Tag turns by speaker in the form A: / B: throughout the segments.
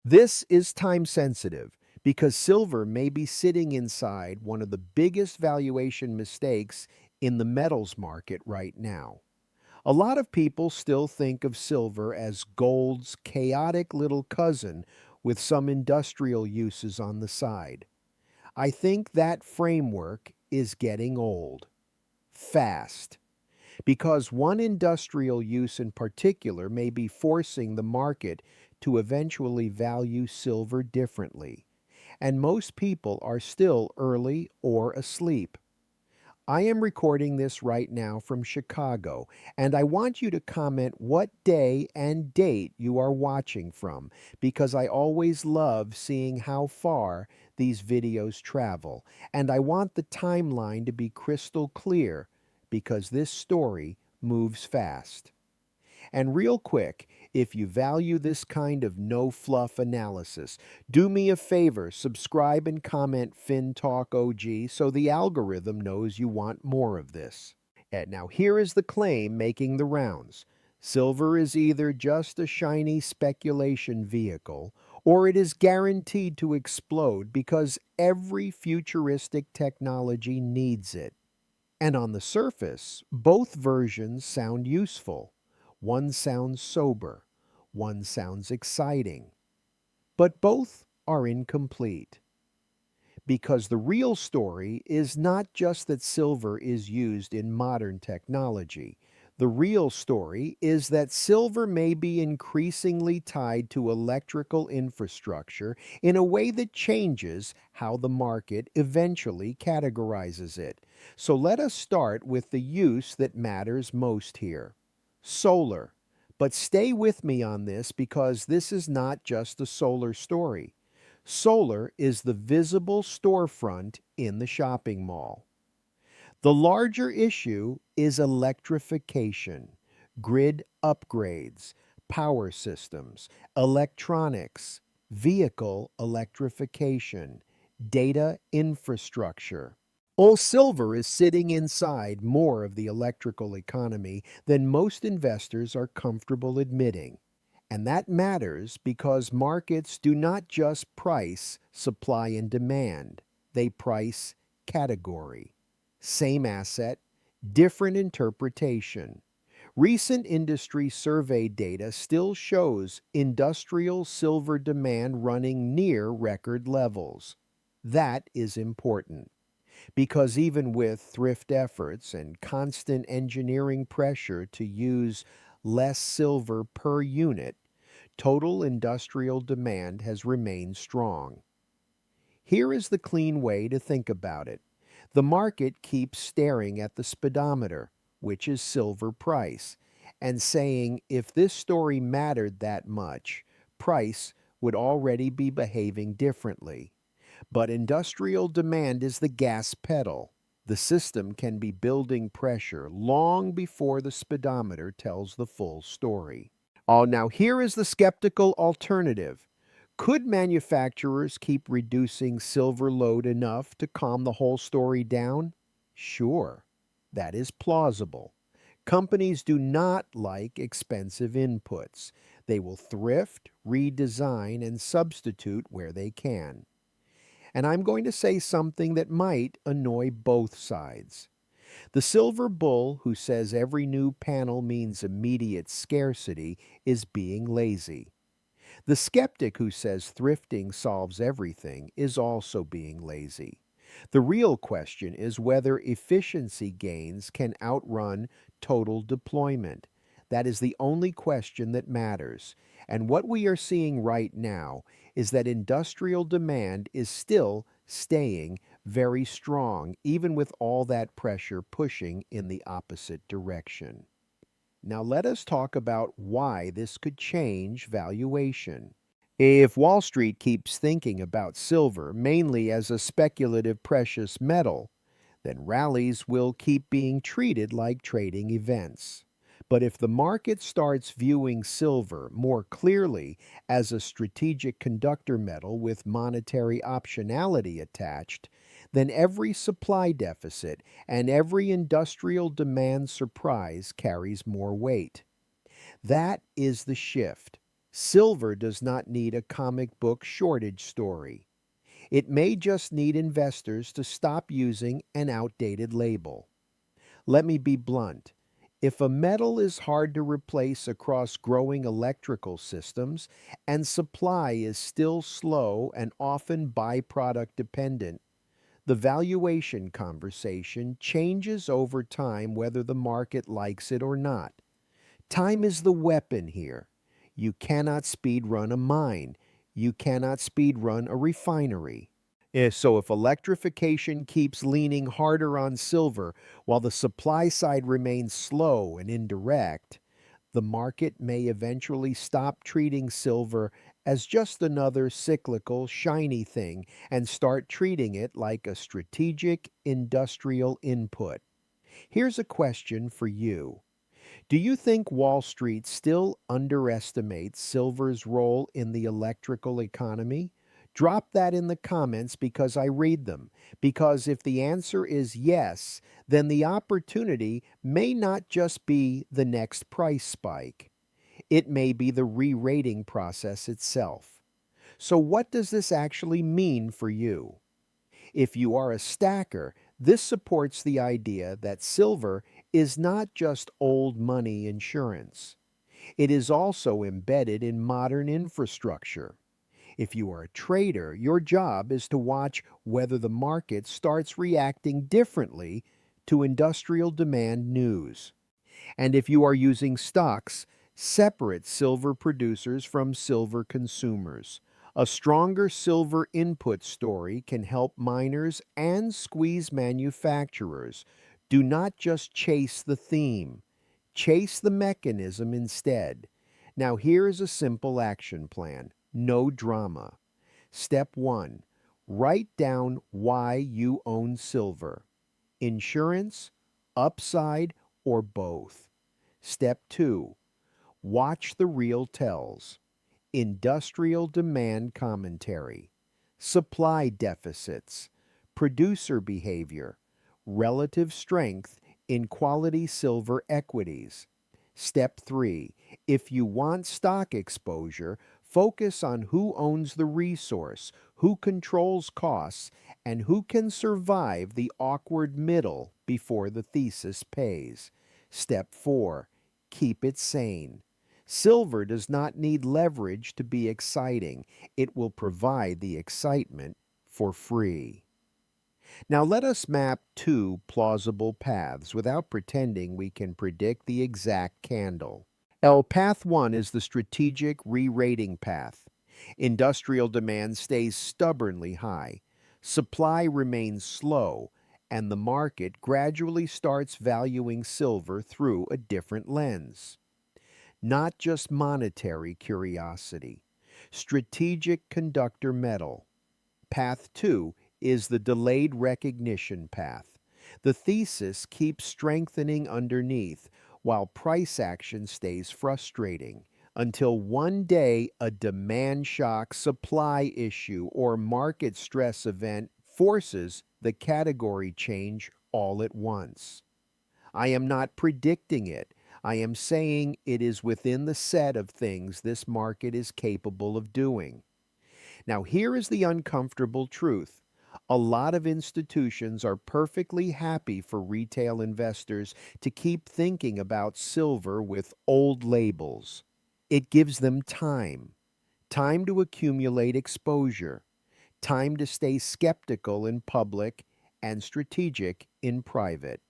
A: This is time sensitive because silver may be sitting inside one of the biggest valuation mistakes in the metals market right now. A lot of people still think of silver as gold's chaotic little cousin with some industrial uses on the side. I think that framework is getting old. Fast. Because one industrial use in particular may be forcing the market to eventually value silver differently, and most people are still early or asleep. I am recording this right now from Chicago, and I want you to comment what day and date you are watching from because I always love seeing how far these videos travel, and I want the timeline to be crystal clear because this story moves fast. And real quick, if you value this kind of no fluff analysis, do me a favor, subscribe and comment FinTalk OG so the algorithm knows you want more of this. And now here is the claim making the rounds. Silver is either just a shiny speculation vehicle or it is guaranteed to explode because every futuristic technology needs it. And on the surface, both versions sound useful. One sounds sober, one sounds exciting, but both are incomplete. Because the real story is not just that silver is used in modern technology. The real story is that silver may be increasingly tied to electrical infrastructure in a way that changes how the market eventually categorizes it. So let us start with the use that matters most here: solar. But stay with me on this because this is not just a solar story. Solar is the visible storefront in the shopping mall. The larger issue is electrification, grid upgrades, power systems, electronics, vehicle electrification, data infrastructure. All silver is sitting inside more of the electrical economy than most investors are comfortable admitting. And that matters because markets do not just price supply and demand, they price category. Same asset, different interpretation. Recent industry survey data still shows industrial silver demand running near record levels. That is important because even with thrift efforts and constant engineering pressure to use less silver per unit, total industrial demand has remained strong. Here is the clean way to think about it. The market keeps staring at the speedometer, which is silver price, and saying if this story mattered that much, price would already be behaving differently. But industrial demand is the gas pedal. The system can be building pressure long before the speedometer tells the full story. Oh, now here is the skeptical alternative. Could manufacturers keep reducing silver load enough to calm the whole story down? Sure, that is plausible. Companies do not like expensive inputs. They will thrift, redesign, and substitute where they can. And I'm going to say something that might annoy both sides. The silver bull who says every new panel means immediate scarcity is being lazy. The skeptic who says thrifting solves everything is also being lazy. The real question is whether efficiency gains can outrun total deployment. That is the only question that matters. And what we are seeing right now is that industrial demand is still staying very strong, even with all that pressure pushing in the opposite direction. Now let us talk about why this could change valuation. If Wall Street keeps thinking about silver mainly as a speculative precious metal, then rallies will keep being treated like trading events. But if the market starts viewing silver more clearly as a strategic conductor metal with monetary optionality attached, then every supply deficit and every industrial demand surprise carries more weight. That is the shift. Silver does not need a comic book shortage story. It may just need investors to stop using an outdated label. Let me be blunt. If a metal is hard to replace across growing electrical systems and supply is still slow and often byproduct dependent, the valuation conversation changes over time whether the market likes it or not. Time is the weapon here. You cannot speed run a mine. You cannot speed run a refinery. So if electrification keeps leaning harder on silver while the supply side remains slow and indirect, the market may eventually stop treating silver as just another cyclical, shiny thing and start treating it like a strategic industrial input. Here's a question for you. Do you think Wall Street still underestimates silver's role in the electrical economy? Drop that in the comments because I read them. Because if the answer is yes, then the opportunity may not just be the next price spike. It may be the re-rating process itself. So what does this actually mean for you? If you are a stacker, this supports the idea that silver is not just old money insurance. It is also embedded in modern infrastructure. If you are a trader, your job is to watch whether the market starts reacting differently to industrial demand news. And if you are using stocks, separate silver producers from silver consumers. A stronger silver input story can help miners and squeeze manufacturers. Do not just chase the theme, chase the mechanism instead. Now, here is a simple action plan. No drama. Step 1. Write down why you own silver. Insurance, upside, or both. Step 2. Watch the real tells. Industrial demand commentary, supply deficits, producer behavior, relative strength in quality silver equities. Step 3. If you want stock exposure, focus on who owns the resource, who controls costs, and who can survive the awkward middle before the thesis pays. Step 4. Keep it sane. Silver does not need leverage to be exciting. It will provide the excitement for free. Now let us map two plausible paths without pretending we can predict the exact candle. Path 1 is the strategic re-rating path. Industrial demand stays stubbornly high. Supply remains slow, and the market gradually starts valuing silver through a different lens. Not just monetary curiosity. Strategic conductor metal. Path 2 is the delayed recognition path. The thesis keeps strengthening underneath while price action stays frustrating until one day a demand shock, supply issue, or market stress event forces the category change all at once. I am not predicting it. I am saying it is within the set of things this market is capable of doing. Now, here is the uncomfortable truth. A lot of institutions are perfectly happy for retail investors to keep thinking about silver with old labels. It gives them time to accumulate exposure, time to stay skeptical in public and strategic in private.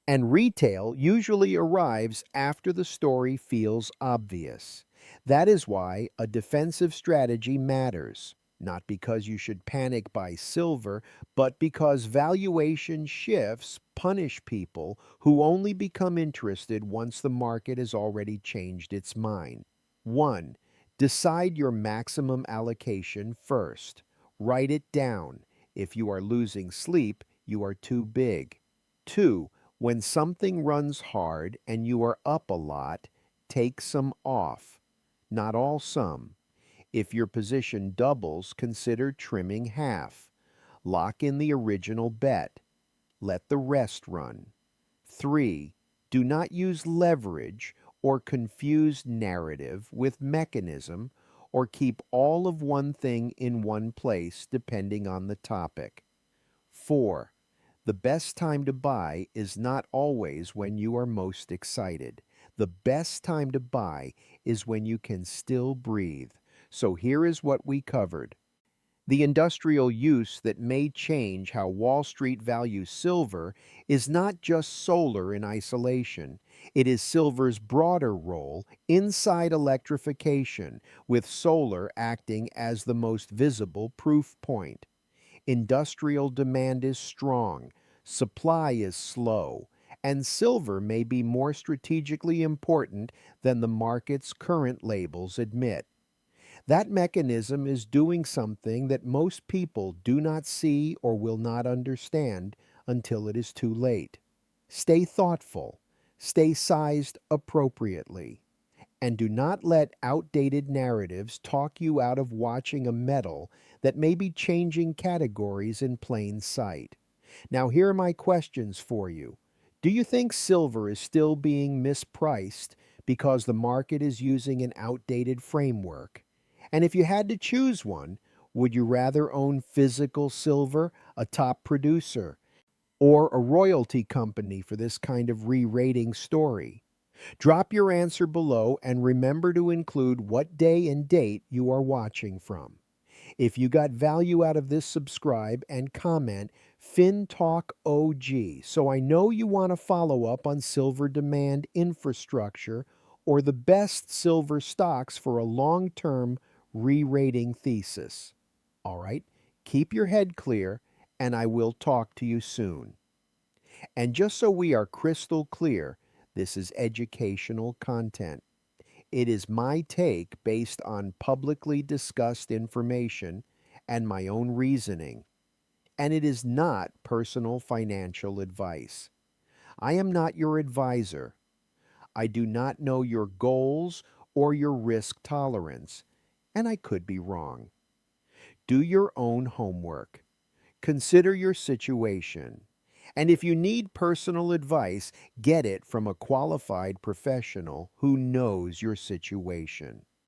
A: And retail usually arrives after the story feels obvious. That is why a defensive strategy matters, not because you should panic buy silver, but because valuation shifts punish people who only become interested once the market has already changed its mind. 1. Decide your maximum allocation first. Write it down. If you are losing sleep, you are too big. 2. When something runs hard and you are up a lot, take some off. Not all some. If your position doubles, consider trimming half. Lock in the original bet. Let the rest run. 3. Do not use leverage or confuse narrative with mechanism, or keep all of one thing in one place depending on the topic. 4. The best time to buy is not always when you are most excited. The best time to buy is when you can still breathe. So here is what we covered. The industrial use that may change how Wall Street values silver is not just solar in isolation. It is silver's broader role inside electrification, with solar acting as the most visible proof point. Industrial demand is strong, supply is slow, and silver may be more strategically important than the market's current labels admit. That mechanism is doing something that most people do not see or will not understand until it is too late. Stay thoughtful, stay sized appropriately, and do not let outdated narratives talk you out of watching a metal that may be changing categories in plain sight. Now, here are my questions for you. Do you think silver is still being mispriced because the market is using an outdated framework? And if you had to choose one, would you rather own physical silver, a top producer, or a royalty company for this kind of re rating story? Drop your answer below and remember to include what day and date you are watching from. If you got value out of this, subscribe and comment FinTalk OG so I know you want to follow up on silver demand infrastructure or the best silver stocks for a long-term re-rating thesis. All right, keep your head clear and I will talk to you soon. And just so we are crystal clear, this is educational content. It is my take based on publicly discussed information and my own reasoning, and it is not personal financial advice. I am not your advisor. I do not know your goals or your risk tolerance, and I could be wrong. Do your own homework. Consider your situation. And if you need personal advice, get it from a qualified professional who knows your situation.